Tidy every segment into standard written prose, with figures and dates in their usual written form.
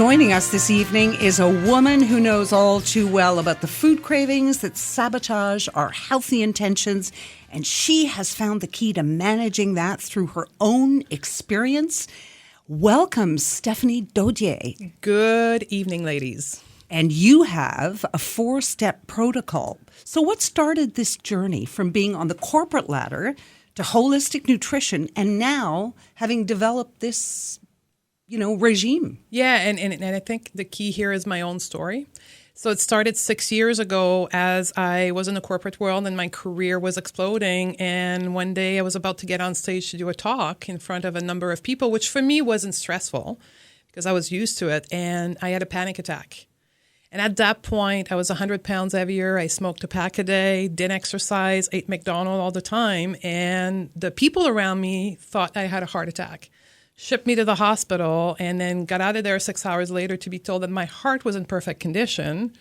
Joining us this evening is a woman who knows all too well about the food cravings that sabotage our healthy intentions, and she has found the key to managing that through her own experience. Welcome, Stephanie Dodier. Good evening, ladies. And you have a 4-step protocol. So what started this journey from being on the corporate ladder to holistic nutrition and now having developed this regime? Yeah, and I think the key here is my own story. So it started 6 years ago as I was in the corporate world and my career was exploding. And one day I was about to get on stage to do a talk in front of a number of people, which for me wasn't stressful because I was used to it. And I had a panic attack. And at that point, I was 100 pounds heavier. I smoked a pack a day, didn't exercise, ate McDonald's all the time. And the people around me thought I had a heart attack. Shipped me to the hospital, and then got out of there 6 hours later to be told that my heart was in perfect condition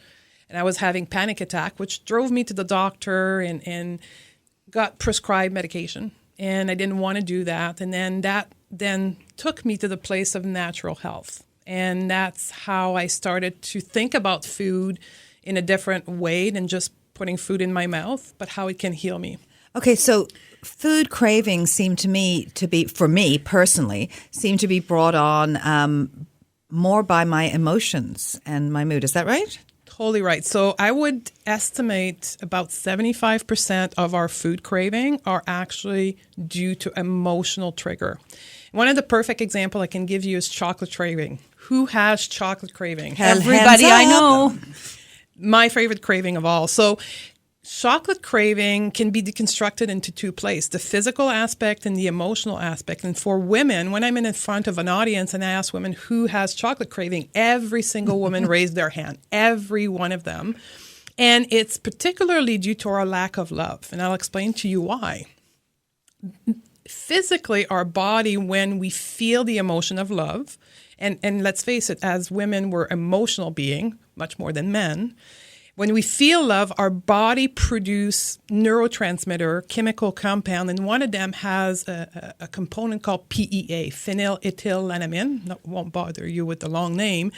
and I was having panic attack, which drove me to the doctor and got prescribed medication. And I didn't want to do that. And then that took me to the place of natural health. And that's how I started to think about food in a different way than just putting food in my mouth, but how it can heal me. Okay, so food cravings seem to me to be, for me personally, seem to be brought on more by my emotions and my mood. Is that right? Totally right. So I would estimate about 75% of our food craving are actually due to emotional trigger. One of the perfect example I can give you is chocolate craving. Who has chocolate craving? Everybody I know. My favorite craving of all. So chocolate craving can be deconstructed into two places, the physical aspect and the emotional aspect. And for women, when I'm in front of an audience and I ask women who has chocolate craving, every single woman raised their hand, every one of them. And it's particularly due to our lack of love. And I'll explain to you why. Physically, our body, when we feel the emotion of love, and let's face it, as women, we're emotional being, much more than men. When we feel love, our body produces neurotransmitter, chemical compound, and one of them has a component called PEA, phenylethylamine. Won't bother you with the long name.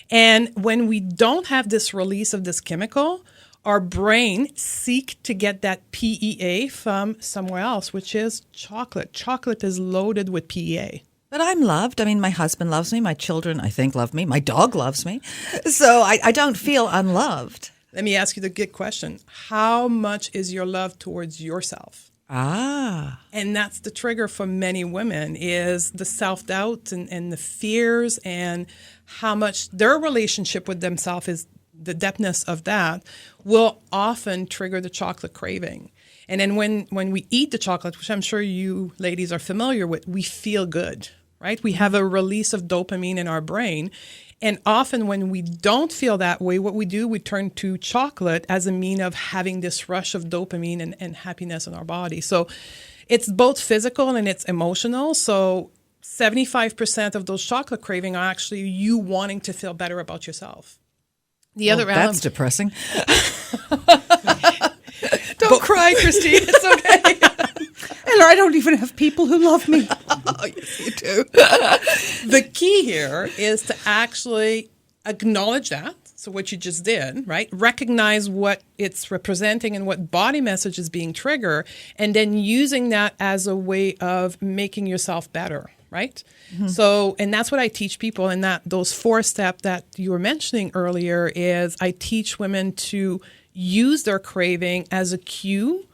And when we don't have this release of this chemical, our brain seek to get that PEA from somewhere else, which is chocolate. Chocolate is loaded with PEA. But I'm loved. I mean, my husband loves me. My children, I think, love me. My dog loves me. So I don't feel unloved. Let me ask you the good question. How much is your love towards yourself? And that's the trigger for many women is the self-doubt and the fears and how much their relationship with themselves is, the depthness of that will often trigger the chocolate craving. And then when we eat the chocolate, which I'm sure you ladies are familiar with, we feel good, right? We have a release of dopamine in our brain. And often when we don't feel that way, what we do, we turn to chocolate as a mean of having this rush of dopamine and happiness in our body. So it's both physical and it's emotional. So 75% of those chocolate craving are actually you wanting to feel better about yourself. That's depressing. Don't cry, Christy. It's okay. Ella, I don't even have people who love me. Oh, yes, you do. The key here is to actually acknowledge that. So what you just did, right? Recognize what it's representing and what body message is being triggered, and then using that as a way of making yourself better, right? Mm-hmm. So, and that's what I teach people. And that those 4 steps that you were mentioning earlier is I teach women to use their craving as a cue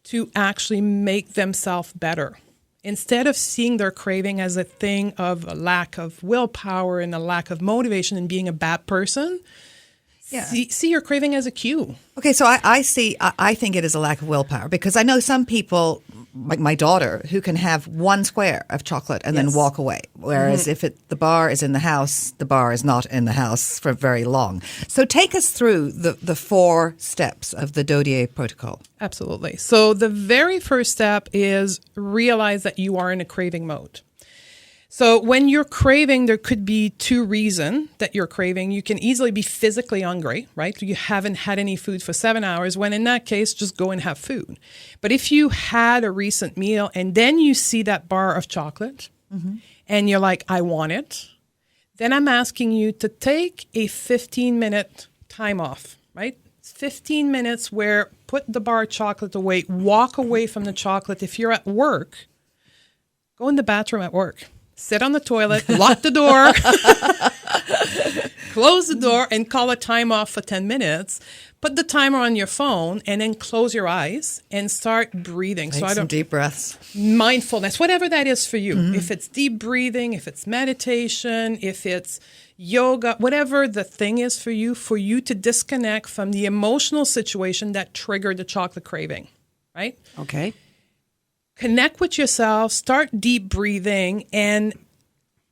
to actually make themselves better. Instead of seeing their craving as a thing of a lack of willpower and a lack of motivation and being a bad person, see your craving as a cue. Okay, so I think it is a lack of willpower because I know some people, like my daughter, who can have 1 square of chocolate and then walk away. Whereas if the bar is in the house, the bar is not in the house for very long. So take us through the 4 steps of the Dodier protocol. Absolutely. So the very first step is realize that you are in a craving mode. So when you're craving, there could be 2 reasons that you're craving. You can easily be physically hungry, right? You haven't had any food for 7 hours, when in that case, just go and have food. But if you had a recent meal and then you see that bar of chocolate and you're like, I want it, Then I'm asking you to take a 15-minute time off, right? 15 minutes where put the bar of chocolate away, walk away from the chocolate. If you're at work, go in the bathroom at work, sit on the toilet, lock the door, close the door, and call a time off for 10 minutes. Put the timer on your phone and then close your eyes and start breathing. Take some deep breaths. Mindfulness, whatever that is for you. If it's deep breathing, if it's meditation, if it's yoga, whatever the thing is for you to disconnect from the emotional situation that triggered the chocolate craving, right? Okay. Connect with yourself, start deep breathing, and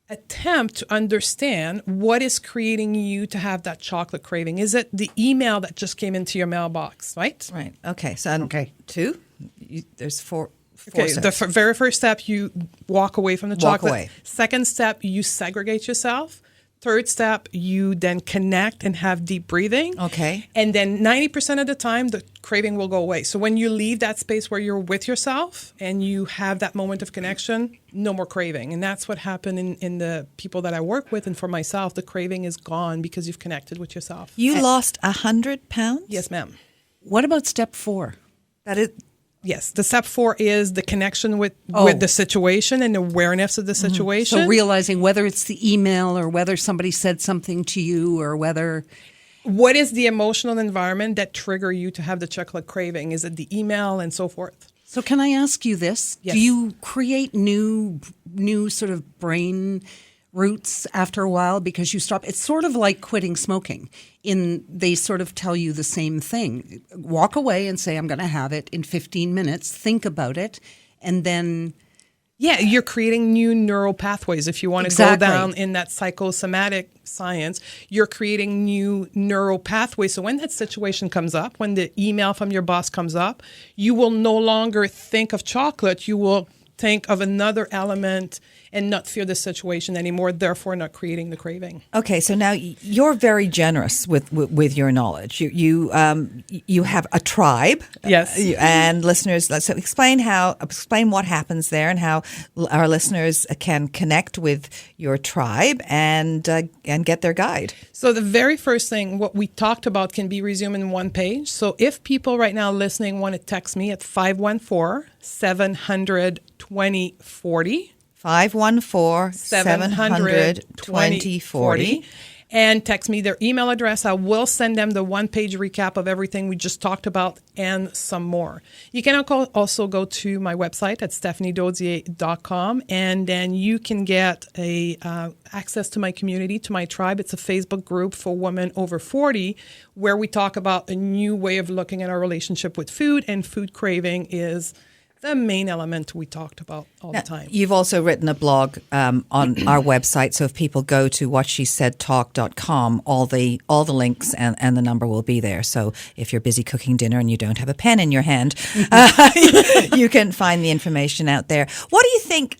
attempt to understand what is creating you to have that chocolate craving. Is it the email that just came into your mailbox, right? Right. Okay. So two. There's four steps. The very first step, you walk away from the chocolate. Away. Second step, you segregate yourself. Third step, you then connect and have deep breathing. Okay. And then 90% of the time, the craving will go away. So when you leave that space where you're with yourself and you have that moment of connection, no more craving. And that's what happened in the people that I work with. And for myself, the craving is gone because you've connected with yourself. You lost 100 pounds? Yes, ma'am. What about step 4? That is... Yes, the step 4 is the connection with the situation and awareness of the situation. So realizing whether it's the email or whether somebody said something to you or whether... What is the emotional environment that trigger you to have the chocolate craving? Is it the email and so forth? So can I ask you this? Yes. Do you create new sort of brain routes after a while because you stop? It's sort of like quitting smoking. They sort of tell you the same thing. Walk away and say, I'm going to have it in 15 minutes. Think about it. And then... Yeah, you're creating new neural pathways. If you want to go down in that psychosomatic science, you're creating new neural pathways. So when that situation comes up, when the email from your boss comes up, you will no longer think of chocolate. You will think of another element and not fear the situation anymore, therefore not creating the craving. Okay, so now you're very generous with your knowledge. You have a tribe. Yes. And listeners, so explain what happens there and how our listeners can connect with your tribe and get their guide. So the very first thing, what we talked about can be resumed in one page. So if people right now listening want to text me at 514-700-2040, 514-700-2040. And text me their email address. I will send them the one-page recap of everything we just talked about and some more. You can also go to my website at stephaniedodier.com, and then you can get access to my community, to my tribe. It's a Facebook group for women over 40 where we talk about a new way of looking at our relationship with food, and food craving is the main element we talked about all the time. You've also written a blog on our website, so if people go to whatshesaidtalk.com, all the links and the number will be there. So if you're busy cooking dinner and you don't have a pen in your hand, you can find the information out there. What do you think?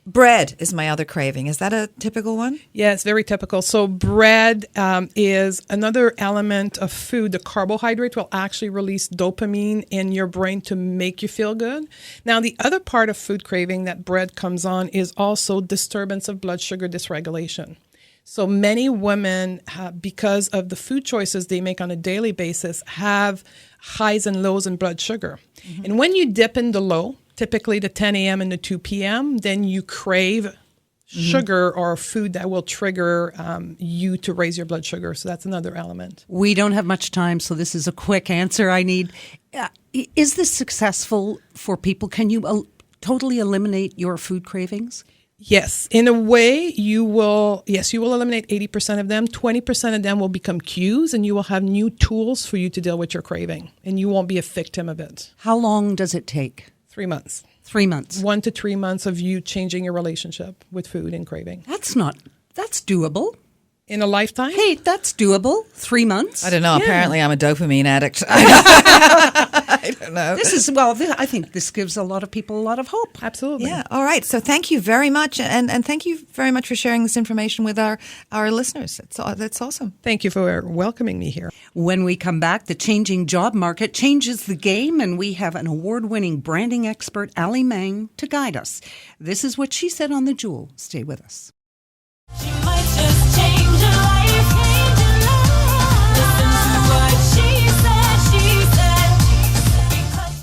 Bread is my other craving. Is that a typical one? Yeah, it's very typical. So bread is another element of food. The carbohydrate will actually release dopamine in your brain to make you feel good. Now, the other part of food craving that bread comes on is also disturbance of blood sugar dysregulation. So many women, because of the food choices they make on a daily basis, have highs and lows in blood sugar. Mm-hmm. And when you dip in the low, typically the 10 a.m. and the 2 p.m., then you crave sugar or food that will trigger you to raise your blood sugar. So that's another element. We don't have much time, so this is a quick answer I need. Is this successful for people? Can you totally eliminate your food cravings? Yes. In a way, you will eliminate 80% of them. 20% of them will become cues, and you will have new tools for you to deal with your craving, and you won't be a victim of it. How long does it take? 3 months. 3 months. 1 to 3 months of you changing your relationship with food and craving. That's doable. In a lifetime? Hey, that's doable. 3 months. I don't know. Yeah. Apparently, I'm a dopamine addict. I don't know. I think this gives a lot of people a lot of hope. Absolutely. Yeah. All right. So thank you very much. And thank you very much for sharing this information with our listeners. That's awesome. Thank you for welcoming me here. When we come back, the changing job market changes the game, and we have an award-winning branding expert, Ali Mang, to guide us. This is what she said on The Jewel. Stay with us. She might Just change your life.